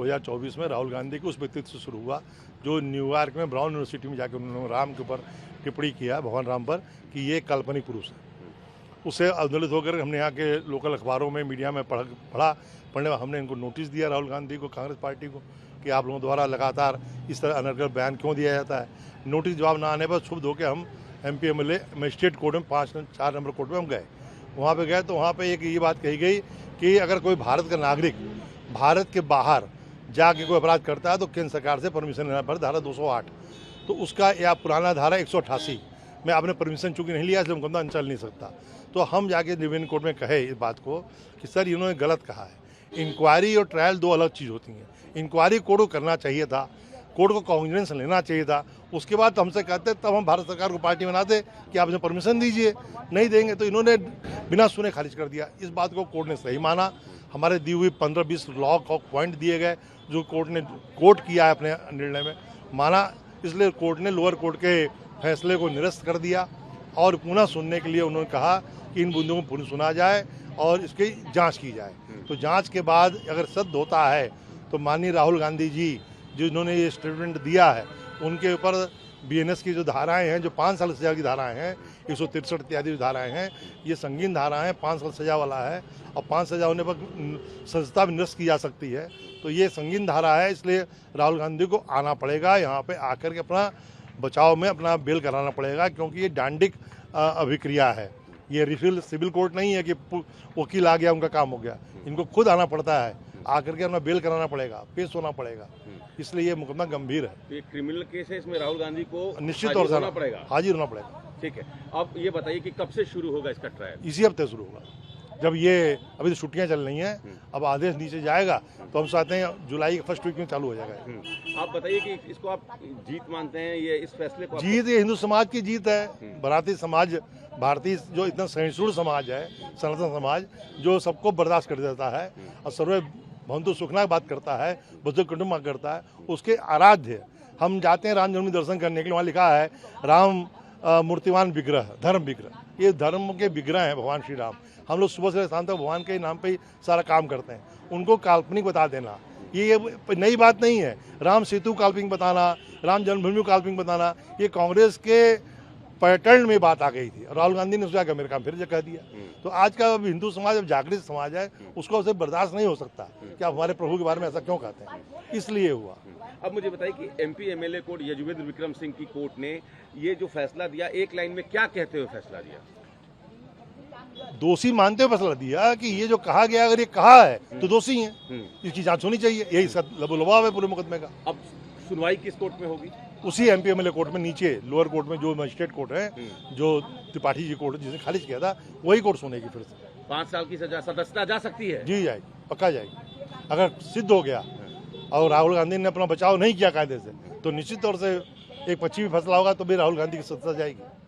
2024 में राहुल गांधी के उस व्यक्तित्व से शुरू हुआ जो न्यूयॉर्क में ब्राउन यूनिवर्सिटी में जाकर उन्होंने राम के ऊपर टिप्पणी किया, भगवान राम पर, कि ये काल्पनिक पुरुष है। उससे आंदोलित होकर हमने यहाँ के लोकल अखबारों में, मीडिया में पढ़ने हमने इनको नोटिस दिया, राहुल गांधी को, कांग्रेस पार्टी को, कि आप लोगों द्वारा लगातार इस तरह अनर्गल बयान क्यों दिया जाता है। नोटिस जवाब ना आने पर क्षुब्ध होकर हम MP MLA मजिस्ट्रेट कोर्ट में 4 नंबर कोर्ट में हम गए। वहाँ पे गए तो वहाँ पे एक ये बात कही गई कि अगर कोई भारत का नागरिक भारत के बाहर जाके कोई अपराध करता है तो केंद्र सरकार से परमिशन लेना पड़ता, धारा 208। तो उसका या पुराना धारा 188 में आपने परमिशन चूंकि नहीं लिया, इसलिए मुकदमा चल नहीं सकता। तो हम जाके डिवीजन कोर्ट में कहे इस बात को कि सर इन्होंने गलत कहा है। इंक्वायरी और ट्रायल दो अलग चीज़ होती हैं। इंक्वायरी कोर्ट को करना चाहिए था, कोर्ट को कॉन्ग्रेस लेना चाहिए था, उसके बाद तो हमसे कहते तब हम भारत सरकार को पार्टी बनाते कि आप इन्हें परमिशन दीजिए। नहीं देंगे तो इन्होंने बिना सुने खारिज कर दिया। इस बात को कोर्ट ने सही माना। हमारे दी हुई 15-20 लॉ पॉइंट दिए गए जो कोर्ट ने कोर्ट किया है अपने निर्णय में, माना। इसलिए कोर्ट ने लोअर कोर्ट के फैसले को निरस्त कर दिया और पुनः सुनने के लिए उन्होंने कहा कि इन मुद्दों को पुनः सुना जाए और इसकी जांच की जाए। तो जांच के बाद अगर सत्य होता है तो माननीय राहुल गांधी जी जिन्होंने ये स्टेटमेंट दिया है उनके ऊपर BNS की जो धाराएं हैं, जो 5 साल सजा की धाराएं हैं, 163 इत्यादि जो धाराएं हैं, ये संगीन धाराएं, 5 साल सजा वाला है और 5 सजा होने पर सजता भी निरस्त की जा सकती है। तो ये संगीन धारा है, इसलिए राहुल गांधी को आना पड़ेगा यहाँ पे, आकर के अपना बचाव में अपना बेल कराना पड़ेगा, क्योंकि ये डांडिक अभिक्रिया है। ये रिफिल सिविल कोर्ट नहीं है कि वकील आ गया उनका काम हो गया। इनको खुद आना पड़ता है, आकर के अपना बेल कराना पड़ेगा, पेश होना पड़ेगा। इसलिए ये मुकदमा गंभीर है। तो ये क्रिमिनल केस है, इसमें राहुल गांधी को निश्चित तौर से होना पड़ेगा, हाजिर होना पड़ेगा। ठीक है। अब ये बताइए कि कब से शुरू होगा इसका ट्रायल? इसी हफ्ते शुरू होगा। जब ये अभी तो छुट्टियां चल रही हैं, अब आदेश नीचे जाएगा तो हम चाहते हैं जुलाई के फर्स्ट वीक में चालू हो जाएगा। आप बताइए कि इसको आप जीत मानते हैं, ये इस फैसले को? जीत ये हिंदू समाज की जीत है। भारतीय समाज, भारतीय जो इतना सहिष्णु समाज है, सनातन समाज, जो सबको बर्दाश्त कर देता है और सर्वे भवन्तु सुखना की बात करता है, बुजुर्ग कुटुंब करता है, उसके आराध्य हम जाते हैं राम जन्मभूमि दर्शन करने के लिए। वहाँ लिखा है राम मूर्तिमान विग्रह, धर्म विग्रह। ये धर्म के विग्रह हैं भगवान श्री राम। हम लोग सुबह से शाम तक भगवान के नाम पे ही सारा काम करते हैं। उनको काल्पनिक बता देना ये नई बात नहीं है। राम सेतु काल्पनिक बताना, राम जन्मभूमि काल्पनिक बताना, ये कांग्रेस के पैटर्न में बात आ गई थी। राहुल गांधी ने उसका मेरे काम फिर कह दिया। तो आज का हिंदू समाज अब जागृत समाज है, उसको उसे बर्दाश्त नहीं हो सकता कि आप हमारे प्रभु के बारे में ऐसा क्यों कहते हैं, इसलिए हुआ। अब मुझे बताइए कि MP MLA court Yuzvendra Vikram Singh की कोर्ट ने ये जो फैसला दिया, एक लाइन में क्या कहते हुए फैसला दिया? दोषी मानते हुए फैसला दिया कि ये जो कहा गया, अगर ये कहा है तो दोषी है, इसकी जांच होनी चाहिए। यही इसका लबोलबाव है पूरे मुकदमे का। अब सुनवाई किस कोर्ट में होगी? उसी MP MLA कोर्ट में, नीचे लोअर कोर्ट में जो मजिस्ट्रेट कोर्ट है, जो त्रिपाठी जी कोर्ट जिसे खारिज किया था, वही कोर्ट सुनेगी। फिर से 5 साल की सजा सदस्यता जा सकती है? जी जाएगी, पक्का जाएगी। अगर सिद्ध हो गया और राहुल गांधी ने अपना बचाव नहीं किया कायदे से, तो निश्चित तौर से एक 25 फैसला होगा तो भी राहुल गांधी की सत्ता जाएगी।